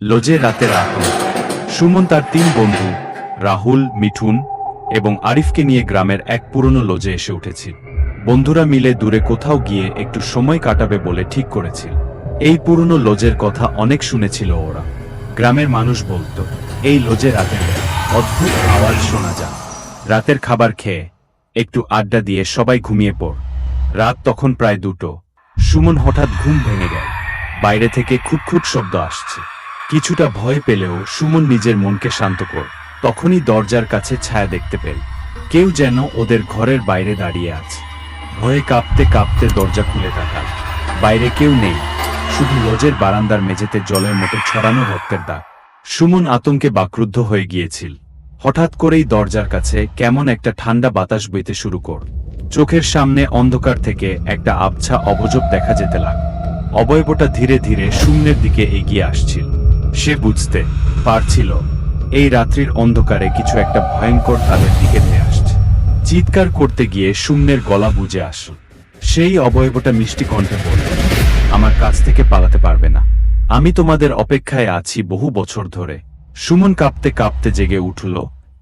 লজে রাতের আতঙ্ক। সুমন তার 3 বন্ধু রাহুল, মিঠুন এবং আরিফকে নিয়ে গ্রামের এক পুরনো লজে এসে উঠেছিল। বন্ধুরা মিলে দূরে কোথাও গিয়ে একটু সময় কাটাবে বলে ঠিক করেছিল। এই পুরনো লজের কথা অনেক শুনেছিল ওরা। গ্রামের মানুষ বলতো এই লজে রাতের অদ্ভুত আওয়াজ শোনা যায়। রাতের খাবার খেয়ে একটু আড্ডা দিয়ে সবাই ঘুমিয়ে পড়। রাত তখন প্রায় 2টো। সুমন হঠাৎ ঘুম ভেঙে গেল। বাইরে থেকে খুটখুট শব্দ আসছে। কিছুটা ভয় পেলেও সুমন নিজের মনকে শান্ত কর। তখনই দরজার কাছে ছায়া দেখতে পেল। কেউ যেন ওদের ঘরের বাইরে দাঁড়িয়ে আছে। ভয়ে কাঁপতে কাঁপতে দরজা খুলে তাকাল। বাইরে কেউ নেই, শুধু লজের বারান্দার মেঝেতে জলের মতো ছড়ানো রক্তের দাগ। সুমন আতঙ্কে বাকরুদ্ধ হয়ে গিয়েছিল। হঠাৎ করেই দরজার কাছে কেমন একটা ঠান্ডা বাতাস বইতে শুরু কর। চোখের সামনে অন্ধকার থেকে একটা আবছা অবয়ব দেখা যেতে লাগল। অবয়বটা ধীরে ধীরে শূন্যের দিকে এগিয়ে আসছিল। সে বুঝতে পারছিল এই রাত্রির অন্ধকারে কিছু একটা ভয়ঙ্কর তাদের দিকে ধেয়ে আসছে। চিৎকার করতে গিয়ে শূন্যের গলা বুঝে আসল। সেই অবয়বটা মিষ্টি কণ্ঠে বলল, আমার কাছ থেকে পালাতে পারবে না, আমি তোমাদের অপেক্ষায় আছি বহু বছর ধরে। সুমন কাঁপতে কাঁপতে জেগে উঠল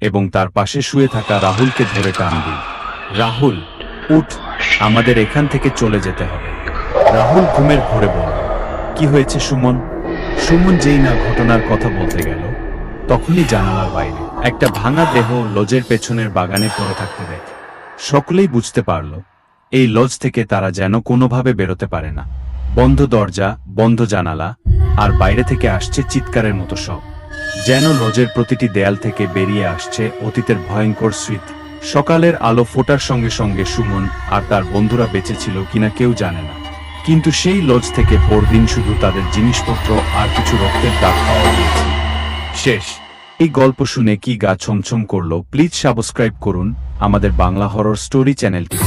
এবং তার পাশে শুয়ে থাকা রাহুলকে ধরে টান দিল। রাহুল, উঠ, আমাদের এখান থেকে চলে যেতে হবে। রাহুল ঘুমের ঘোরে বলল, কি হয়েছে সুমন? সুমন যেই না ঘটনার কথা বলতে গেল, তখনই জানালার বাইরে একটা ভাঙা দেহ লজের পেছনের বাগানে পড়ে থাকতে দেখে। সকলেই বুঝতে পারল এই লজ থেকে তারা যেন কোনোভাবে বেরোতে পারে না। বন্ধ দরজা, বন্ধ জানালা, আর বাইরে থেকে আসছে চিৎকারের মতো সব। যেন লজের প্রতিটি দেয়াল থেকে বেরিয়ে আসছে অতীতের ভয়ঙ্কর স্মৃতি। সকালের আলো ফোটার সঙ্গে সঙ্গে সুমন আর তার বন্ধুরা বেঁচে ছিল কিনা কেউ জানে না, কিন্তু সেই লজ থেকে পরদিন শুধু তাদের জিনিসপত্র আর কিছু রক্তের দাগ পাওয়া গিয়েছিল। শেষ। এই গল্প শুনে কি গা ছমছম করলো? প্লিজ সাবস্ক্রাইব করুন আমাদের বাংলা হরর স্টোরি চ্যানেলটি।